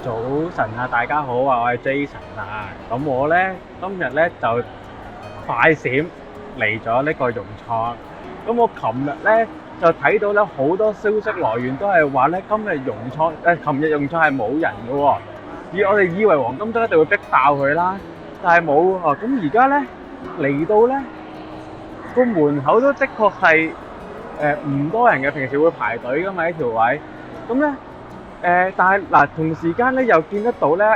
早晨啊，大家好啊，我係 Jason 啊。咁我咧今日咧就快閃嚟咗呢個融創。咁我琴日咧就睇到咧好多消息來源都係話咧今日融創琴日融創係冇人嘅喎。而我哋以為黃金周一定會逼爆佢啦，但係冇喎。咁而家咧嚟到咧個門口都的確係唔多人嘅，平時會排隊㗎嘛呢條位。咁咧但係嗱，同時間咧又見得到咧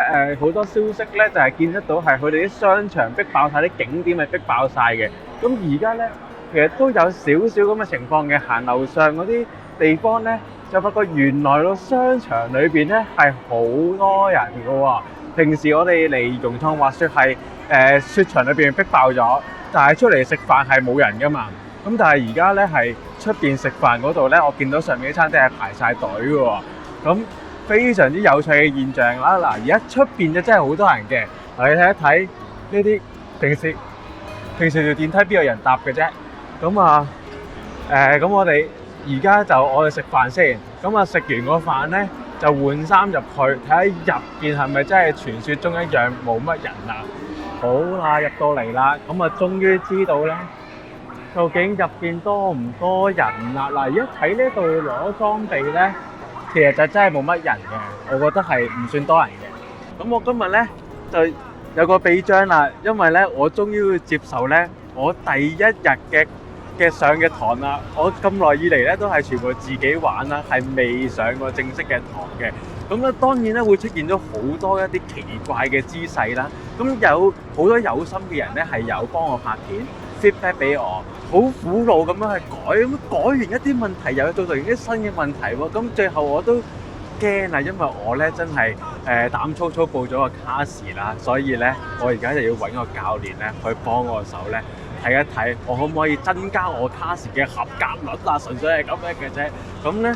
好多消息咧就係見得到係佢哋啲商場逼爆晒，啲景點係逼爆晒嘅。咁而家咧其實都有少少咁嘅情況嘅，行樓上嗰啲地方咧就發覺原來個商場裏邊咧係好多人㗎喎。平時我哋嚟融創滑雪係雪場裏邊逼爆咗，但係出嚟食飯係冇人㗎嘛。咁但係而家咧係出邊食飯嗰度咧，我見到上面啲餐廳係排晒隊㗎喎。咁非常之有趣嘅現象啦！嗱，而家出邊就真係好多人嘅，你睇一睇呢啲平時條電梯邊有人搭嘅啫？咁我哋而家就我哋食飯先，咁啊食完個飯咧就換衫入去睇下入邊係咪真係傳說中一樣冇乜人啦。好啦，入到嚟啦，咁啊終於知道咧究竟入邊多唔多人啦？嗱，而家睇呢度攞裝備咧。其實就真係冇乜人嘅，我覺得係唔算多人嘅。咁我今日咧就有個臂章啦，因為咧我終於要接受咧我第一日嘅上嘅堂啦。我咁耐以嚟咧都係全部自己玩啦，係未上過正式嘅堂嘅。咁咧當然咧會出現咗好多一啲奇怪嘅姿勢啦。咁有好多有心嘅人咧係有幫我拍片 feedback 俾我。好苦惱咁樣去改，咁改完一啲問題又做到啲新嘅問題喎，咁最後我都驚啦，因為我咧真係膽粗粗報咗個卡時啦，所以咧我而家就要揾個教練咧去幫我手咧睇一睇，我可唔可以增加我卡時嘅合格率啊？純粹係咁樣嘅啫。咁咧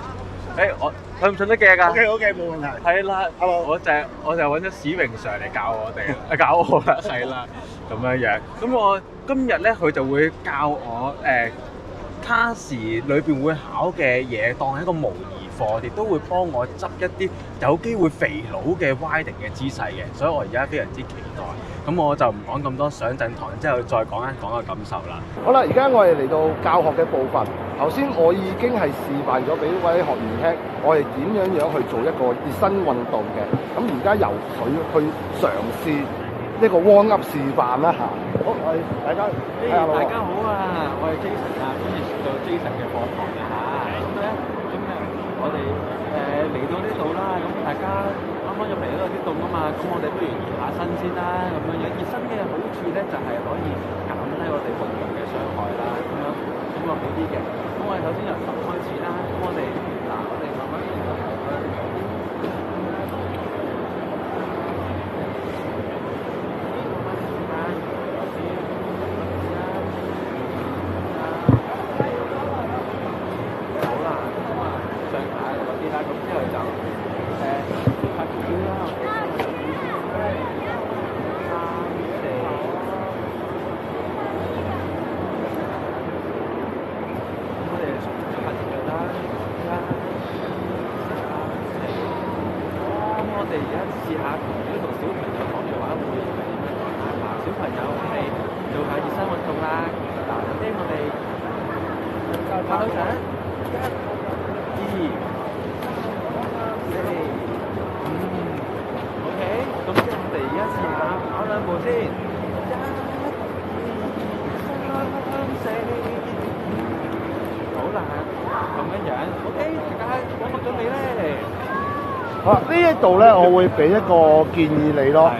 我信唔信得嘅㗎？OK，冇問題。係啦， Hello 我就揾咗史榮 Sir 嚟教我哋，教我啦，係啦，咁樣樣。咁我今日咧佢就會教我卡時裏邊會考嘅嘢，當係一個模擬課，亦都會幫我執一啲有機會肥佬嘅 riding 嘅姿勢嘅，所以我而家非常之期待。咁我就唔講咁多，上陣堂之後再講一講個感受啦。好啦，而家我哋嚟到教學嘅部分。頭先我已經係示範咗俾位學員聽，我哋點樣去做一個熱身運動嘅。咁而家由佢去嘗試呢個 warm up 示範啦嚇。好，我哋大家大家好啊，我係 Jason 啊，歡迎嚟到 Jason 嘅課堂啊嚇。咁咧，今日我哋嚟到呢度啦，咁大家啱啱入嚟都有啲凍啊嘛，咁我哋不如熱下身先啦，咁樣樣熱身嘅好處咧就係可以減低我哋運動嘅傷害啦，咁好啲嘅。咁我哋首先由頭開始啦，咁我哋慢慢試下同小朋友講嘅話，會係點樣講啊？嗱，小朋友係做下熱身運動啦。嗱，首先我哋拍手掌，1、2、3、4、5。OK，咁我哋而家試下跑兩步先。1、2、3、4。好啦，咁樣。OK，大家有冇準備咧？好啦，呢一度咧，我會俾一個建議你咯。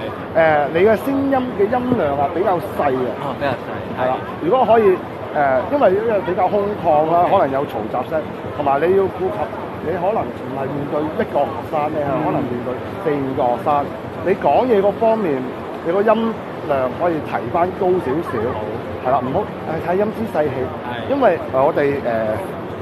你嘅聲音嘅音量啊比較細啊。比較細。係啦，如果可以因為呢個比較空曠啦，可能有嘈雜聲，同埋你要顧及你可能唔係面對一個學生咧，可能面對4、5個學生。你講嘢嗰方面，你個音量可以提翻高少少。係啦，唔好太陰之細氣。因為我哋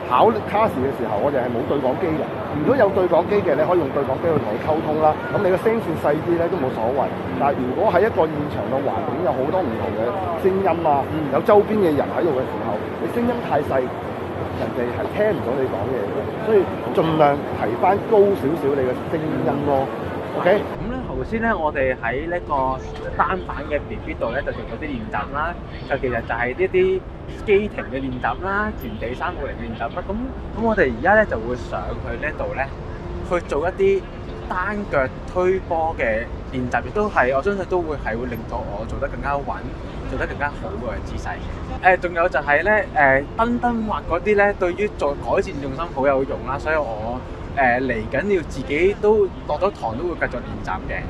考卡時嘅時候，我哋係冇對講機嘅。如果有對講機嘅，你可以用對講機去同佢溝通啦。咁你個聲線細啲咧都冇所謂。但係如果喺一個現場嘅環境有好多唔同嘅聲音啊，有周邊嘅人喺度嘅時候，你聲音太細，人哋係聽唔到你講嘢嘅。所以盡量提翻高少少你嘅聲音咯。OK，咁咧頭先咧，我哋喺呢個單板嘅 BB 度咧就做咗啲練習啦，就其實就係呢啲機停嘅練習啦，原地360練習啦。咁我哋而家咧就會上去呢度咧去做一啲單腳推波嘅練習，亦都係我相信都會令到我做得更加穩，做得更加好嘅姿勢。仲有就係咧蹬滑嗰啲咧，對於做改善重心好有用啦，所以我嚟緊要自己都落咗堂都會繼續練習嘅。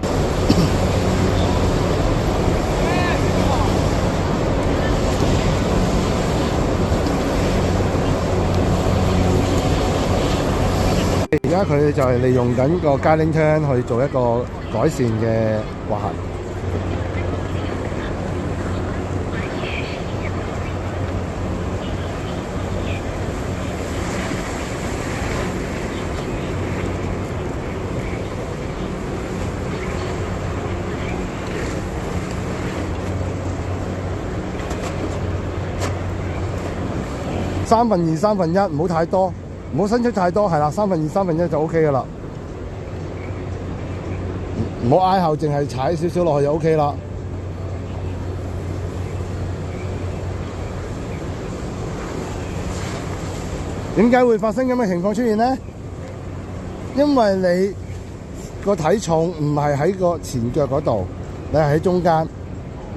而家佢就係利用緊個 guiding turn 去做一個改善嘅滑行。2/3、1/3，唔好太多，唔好伸出太多，係啦，2/3、1就 OK 噶啦。唔好挨後，淨係踩少少落去就 OK 啦。點解會發生咁嘅情況出現呢？因為你個體重唔係喺個前腳嗰度，你係喺中間，而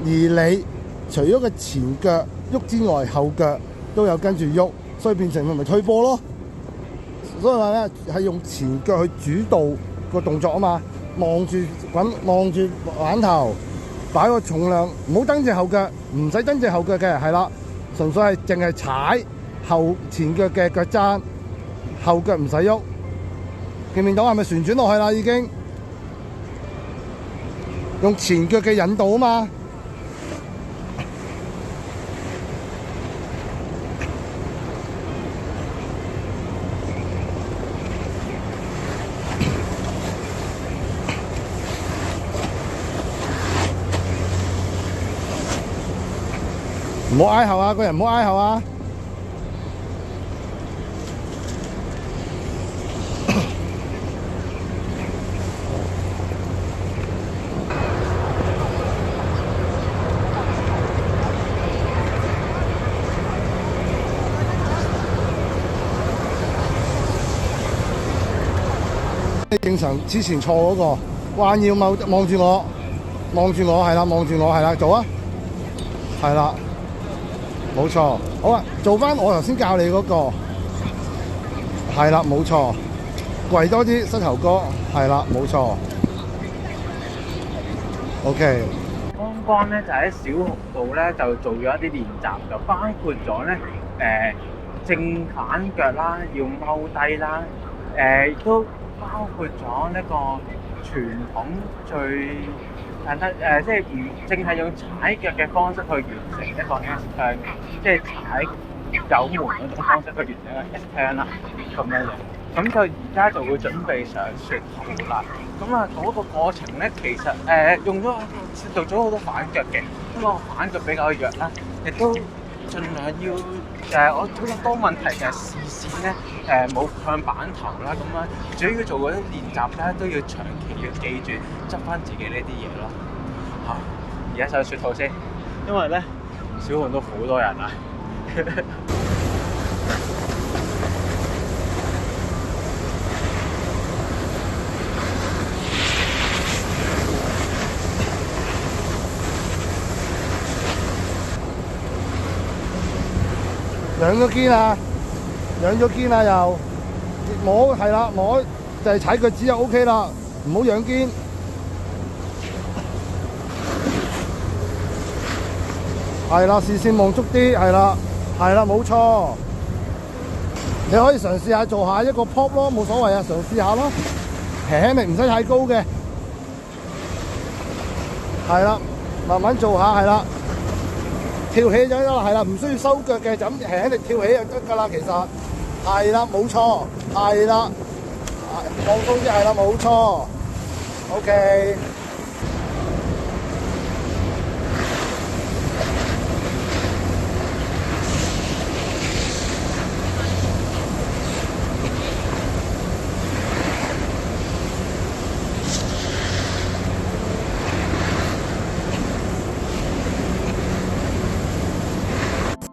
你除咗個前腳喐之外，後腳都有跟住喐，所以變成咪推波咯。所以話咧係用前腳去主導個動作啊嘛，望住玩頭，擺個重量，唔好蹬隻後腳，唔使蹬隻後腳嘅，係啦，純粹係淨係踩前腳嘅腳踭，後腳唔使喐。見唔見到係咪旋轉落去啦？已經用前腳嘅引導啊嘛。唔好挨後啊！個人唔好挨後啊！正常之前錯嗰個彎腰望住我，係啦，望住我係啦，做啊，係啦。冇錯，好啊！做翻我頭先教你嗰個，係啦，冇錯，跪多啲膝頭哥，係啦，冇錯。OK。剛剛咧就喺小紅道咧就做咗一啲練習，就包括咗咧正反腳啦，要踎低啦，亦都包括咗呢個傳統最簡單即係唔淨係用踩腳嘅方式去完成一個 S turn， 即係踩油門嗰種方式去完成一個 S turn 啦，咁樣樣。咁就而家就會準備上雪道啦。咁啊，嗰個過程咧，其實做咗好多反腳嘅，因為我反腳比較弱啦，亦都盡量要我比較多問題嘅視線咧冇向板頭啦，咁啊，主要做嗰啲練習咧都要長期要記住執翻自己呢啲嘢咯。好，而家上雪道先，因為咧小紅都好多人啊。兩咗肩啊，又摸係啦，摸就係踩腳趾就 OK 啦，唔好仰肩。係啦，視線望足啲，係啦，冇錯。你可以嘗試下做下一個 pop 咯，冇所謂啊，嘗試下咯，輕力唔使太高嘅。係啦，慢慢做下，係啦。跳起就得啦，係啦，唔需要收腳嘅，就咁輕力跳起就得㗎啦。其實係啦，冇錯，係啦，放鬆啲，係啦，冇錯。OK。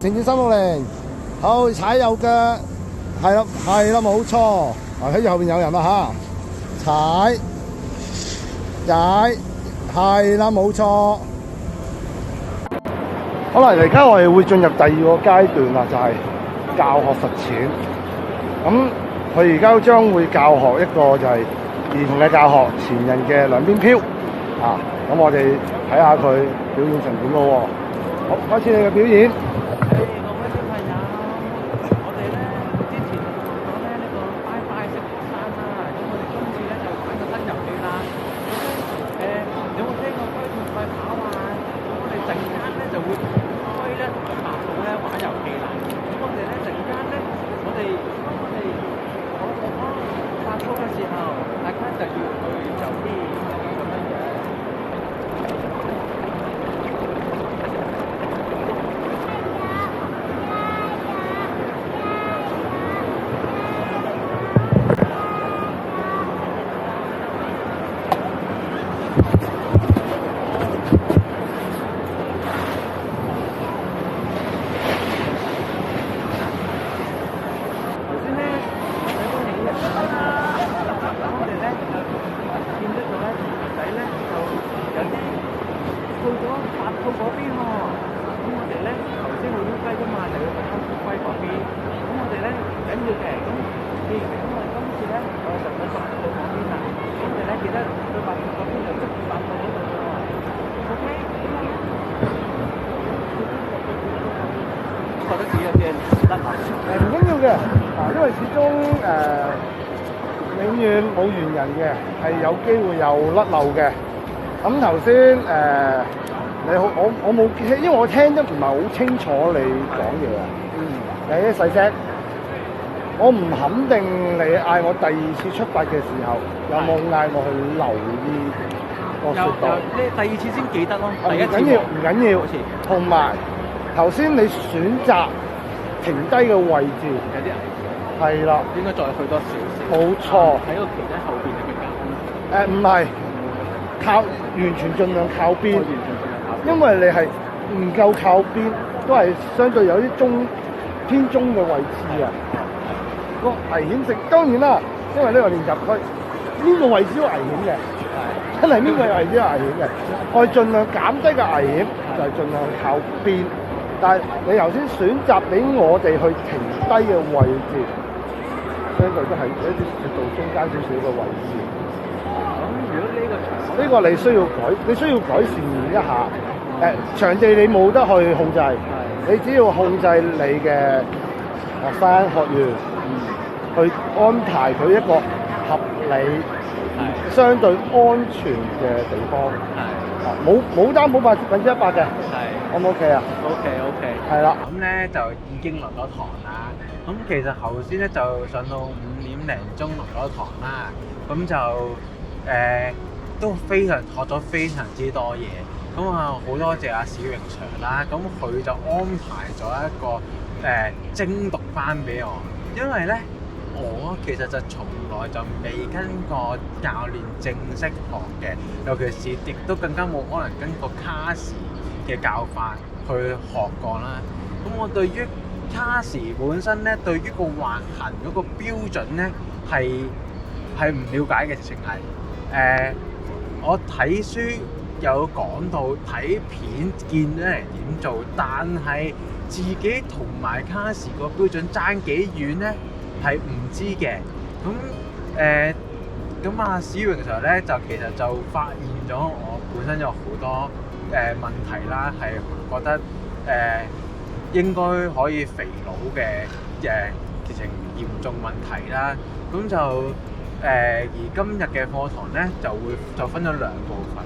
靜止360，好踩右腳，係啦冇錯。喺後邊有人啦嚇，踩，係啦冇錯。好啦，而家我哋會進入第2個階段啦，就係教學實踐。咁佢而家將會教學一個就係兒童嘅教學，前人嘅兩邊飄啊！咁我哋睇下佢表演成點咯喎。好，開始你嘅表演。各位小朋友，我哋咧之前就講咧呢個拜拜食學生啦，咁我哋今次咧就玩個新遊戲啦。咁咧有冇聽過龜兔賽跑啊？咁我哋陣間咧就會同龜咧同埋白兔咧玩遊戲啦。咁我哋咧陣間咧，我哋講白兔嘅時候，大家就要去就啲咁樣樣。去咗白兔嗰邊喎，咁我哋咧頭先好烏龜㗎嘛，就要去烏龜嗰邊。咁我哋咧唔緊要嘅，咁我哋今次咧我哋就去白兔嗰邊啦。咁我哋咧記得去白兔嗰邊就捉住白兔嗰度喎。OK，覺得自己有啲甩漏。唔緊要嘅，因為始終永遠冇完人嘅，係有機會有甩漏嘅。咁頭先你好，我冇聽，因為我聽得唔係好清楚你講嘢啊。有啲細聲，我唔肯定你嗌我第2次出發嘅時候有冇嗌我去留意個速度。你第2次先記得咯，第1次唔緊要。同埋頭先你選擇停低嘅位置有啲危險。係啦，應該再去多少少。冇錯。喺個旗仔後邊有冇搞？唔係完全盡量靠邊，因為你係唔夠靠邊，都係相對有啲偏中嘅位置啊。個危險性當然啦，因為呢個練習區邊個位置都危險嘅，真係邊個位置都危險嘅。我哋盡量減低個危險，就係盡量靠邊。但係你頭先選擇俾我哋去停低嘅位置，相對都係一啲直到中間少少嘅位置。如果呢個場，呢個你需要改善一下。場地你冇得去控制，你只要控制你嘅學生學員，去安排佢一個合理、相對安全嘅地方。冇擔保100%嘅。O 唔 OK 啊 ？OK。係啦。咁咧就已經落咗堂啦。咁其實頭先咧就上到5點零鐘落咗堂啦。咁就都學咗非常之多嘢。咁好多謝阿小榮 Sir 啦。咁佢就安排咗一個精讀班俾我，因為咧我其實就從來就未跟過教練正式學嘅，尤其是亦都更加冇可能跟過卡士嘅教法去學過啦。咁我對於卡士本身咧，對於個滑行嗰個標準咧係唔了解嘅，直情係我睇書有講到，睇片見咗人點做，但係自己同埋卡士個標準爭幾遠咧，係唔知嘅。咁阿史榮 Sir 咧就其實就發現咗我本身有好多問題啦，係覺得應該可以肥佬嘅直情嚴重問題啦。咁就而今日嘅課堂咧就分咗2部分。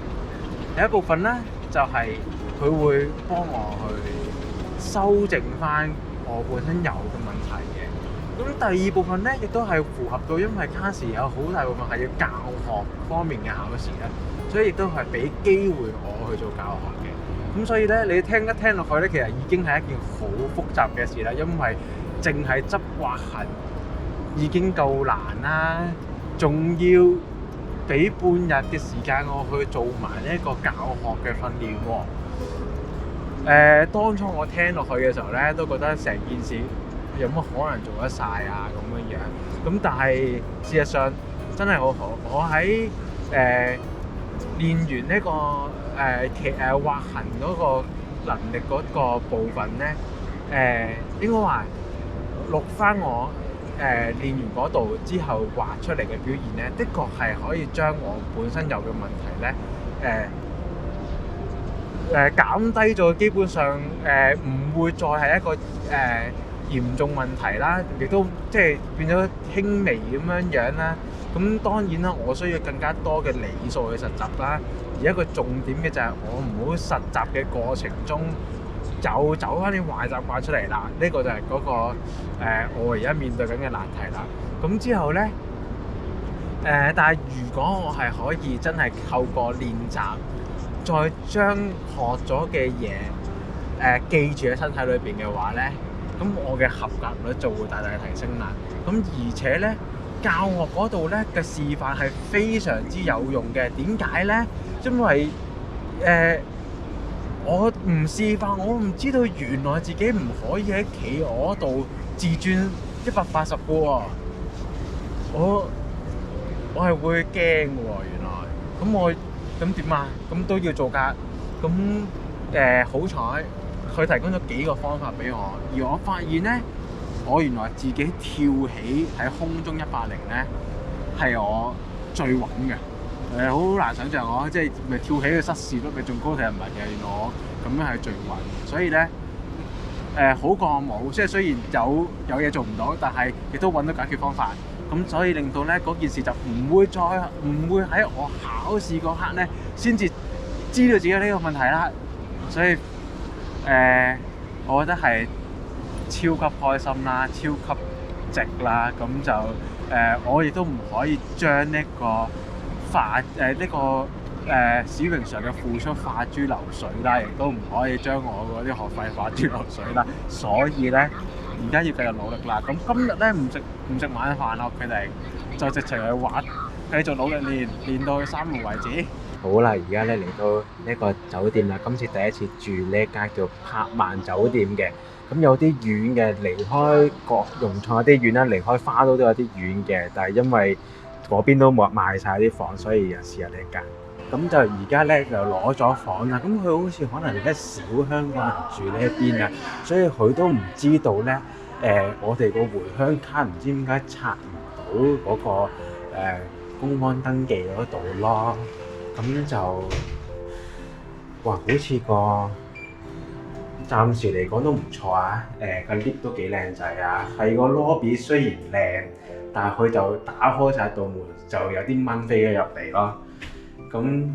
第一部分咧就係佢會幫我去修正翻我本身有嘅問題嘅。咁第2部分咧亦都係符合到，因為卡士有好大部分係要教學方面嘅考試咧，所以亦都係俾機會我去做教學嘅。咁所以咧你聽一聽落去咧，其實已經係一件好複雜嘅事啦，因為淨係執滑行已經夠難啦，仲要俾半日嘅時間我去做埋呢一個教學嘅訓練喎。當初我聽落去嘅時候咧，都覺得成件事有乜可能做得晒啊咁樣樣。咁但係事實上真係好好。我喺練完呢個滑行嗰個能力嗰個部分咧，應該話錄翻我練完嗰度之後畫出嚟嘅表現咧，的確係可以將我本身有嘅問題咧減低咗，基本上唔會再係一個嚴重問題啦，亦都即係變咗輕微咁樣樣啦。咁當然啦，我需要更加多嘅理數去實習啦。而一個重點嘅就係我唔好實習嘅過程中就走翻啲壞習慣出嚟啦。呢個就係嗰個我而家面對緊嘅難題啦。咁之後咧但係如果我係可以真係透過練習，再將學咗嘅嘢記住喺身體裏邊嘅話咧，咁我嘅合格率就會大大提升啦。咁而且咧，教學嗰度咧嘅示範係非常之有用嘅。點解咧？因為我唔示範，我唔知道原來自己唔可以喺企鵝度自轉180嘅喎。我係會驚嘅喎，原來。咁點啊？咁都要做㗎。咁好彩，佢提供咗幾個方法俾我，而我發現咧，我原來自己跳起喺空中180咧，係我最穩嘅。好難想像我即係咪跳起嘅失事率咪仲高定係唔係嘅？原來我咁樣係最穩，所以咧好過冇。即係雖然有嘢做唔到，但係亦都揾到解決方法。咁所以令到咧嗰件事就唔會喺我考試嗰刻咧先至知道自己有呢個問題啦。所以我覺得係超級開心啦，超級值啦。咁就我亦都唔可以將呢個史榮上嘅付出化諸流水啦，亦都唔可以將我嗰啲學費化諸流水啦。所以咧，而家要繼續努力啦。咁今日咧唔食晚飯啦，佢哋就直情去玩，繼續努力練到去3門為止。好啦，而家咧嚟到呢個酒店啦，今次第一次住呢一間叫柏曼酒店嘅。咁有啲遠嘅，離開融創有啲遠啦，離開花都有啲遠嘅，但係因為嗰邊都賣晒啲房，所以就試下呢間。咁就而家咧就攞咗房啦。咁佢好似可能咧少香港人住呢一邊啊，所以佢都唔知道咧我哋個回鄉卡唔知點解拆唔到嗰個公安登記嗰度咯。咁就好似個暫時嚟講都唔錯啊！個 lift 都幾靚仔啊，係個 lobby 雖然靚，但係佢就打開晒道門，就有啲蚊飛咗入嚟咯。咁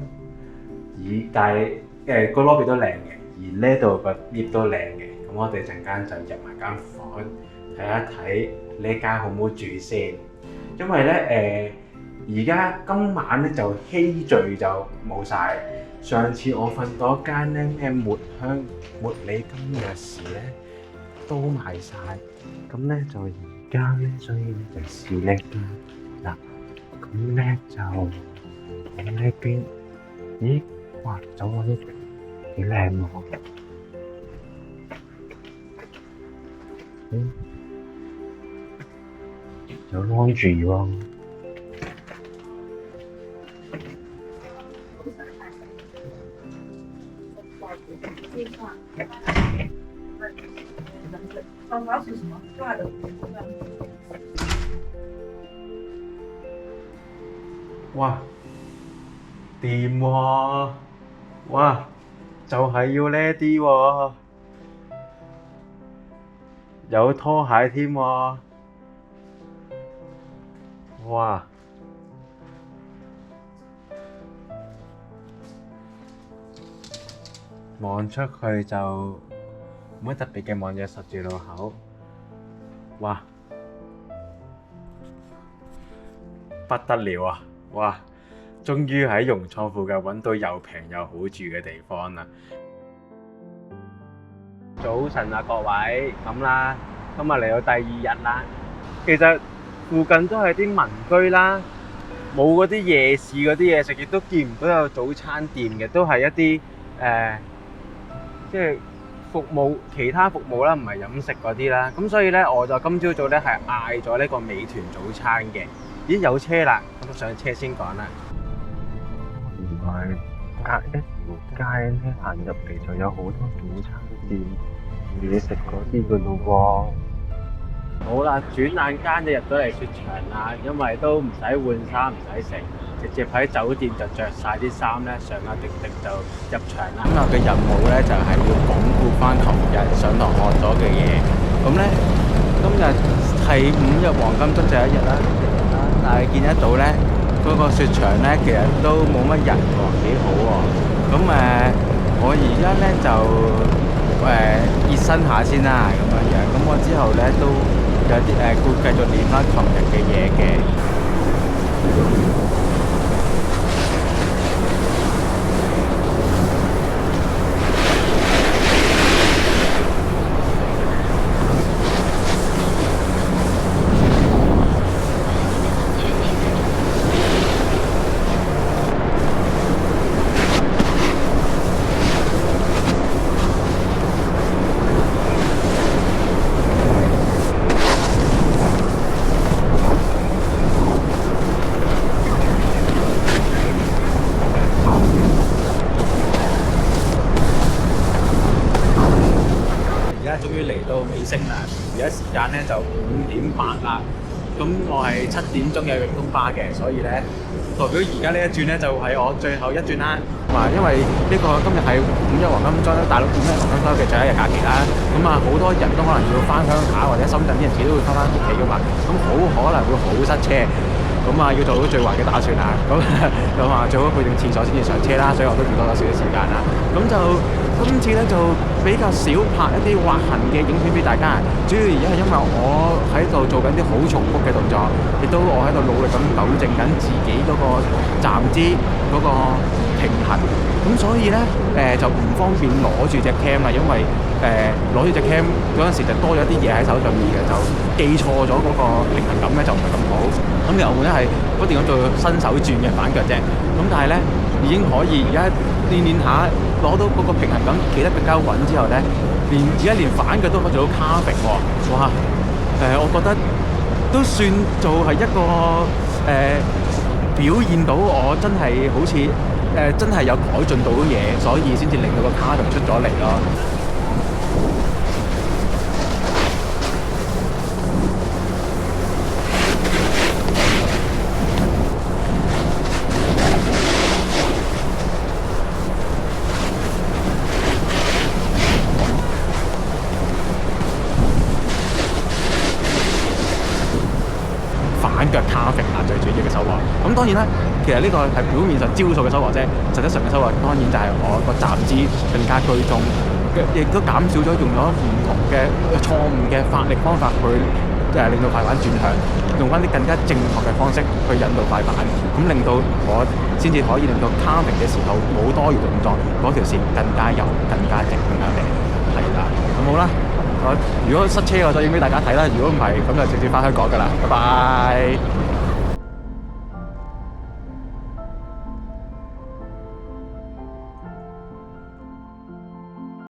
但係個 lobby 都靚嘅，而呢度個 lift 都靚嘅。咁我哋陣間就入埋間房睇一睇呢間好唔好住先，因為咧而家今晚咧就希聚就冇晒。上次我瞓到一間咧咩茉莉金鑰匙咧都賣晒，咁咧就而家咧，所以咧就試呢間嗱，咁咧就喺呢邊，咦，哇，走嗰啲幾靚喎，有 laundry 喎。哇，掂喎！哇，就係要呢啲喎，有拖鞋添喎！哇！望出去就冇乜特別嘅，望嘢實住路口。哇！不得了啊！哇！終於喺融創附近揾到又平又好住嘅地方啦！早晨啊，各位，咁啦，今日嚟到第2日啦。其實附近都係啲民居啦，冇嗰啲夜市嗰啲嘢食，亦都見唔到有早餐店嘅，都係一啲即係服務其他服務啦，唔係飲食嗰啲啦。咁所以咧，我就今朝早咧係嗌咗呢個美團早餐嘅。咦，有車啦，咁上車先講啦。原來隔一條街咧行入嚟就有好多早餐店、嘢食嗰啲嘅咯喎。好啦，轉眼間就入咗嚟雪場啦，因為都唔使換衫，唔使食，直接喺酒店就着晒啲衫咧，上下滴滴就入場啦。今日嘅任務咧就係要鞏固翻琴日上堂學咗嘅嘢。咁咧，今日係5日黃金周最後一日啦，但係見得到咧，嗰個雪場咧其實都冇乜人喎，幾好喎。咁我而家咧就熱身下先啦，咁樣。咁我之後咧都有啲會繼續練翻琴日嘅嘢嘅。終於嚟到尾聲啦！而家時間咧就5:08啦。咁我係7點鐘有永東巴嘅，所以咧代表而家呢一轉咧就係我最後一轉啦。因為呢個今日係5一黃金周，大陸5一黃金周嘅最後一日假期啦。咁好多人都可能要翻鄉下或者深圳啲人自己都會翻屋企噶嘛。咁好可能會好塞車。咁要做到最壞嘅打算啦。咁最好去定廁所先至上車啦。所以我都預多咗少少時間啦。咁就今次咧就比較少拍一啲滑行嘅影片俾大家，主要而家係因為我喺度做緊啲好重複嘅動作，亦都我喺度努力咁糾正緊自己嗰個站姿嗰個平衡，咁所以咧就唔方便攞住隻 cam 啦，因為攞住隻 cam 嗰陣時就多咗啲嘢喺手上面嘅，就記錯咗嗰個平衡感咧就唔係咁好。咁其實我咧係不斷咁做新手轉嘅反腳啫，咁但係咧已經可以而家練下攞到嗰個平衡感企得更加穩之後咧，而家連反腳都可以做到 carving 喎，哇！我覺得都算做係一個表現到我真係好似真係有改進到嘢，所以先至令到個 carving 出咗嚟咯。腳 carving 啊，最主要嘅收穫。咁當然啦，其實呢個係表面上招數嘅收穫啫，實質上嘅收穫當然就係我個站姿更加居中，亦都減少咗用咗唔同嘅錯誤嘅發力方法去令到快板轉向，用翻啲更加正確嘅方式去引導快板，咁令到我先至可以令到 carving 嘅時候冇多餘動作，嗰條線更加柔、更加直、更加靚。係啦，咁好啦。如果塞車我再影俾大家睇啦，如果唔係咁就直接翻香港㗎啦，拜拜。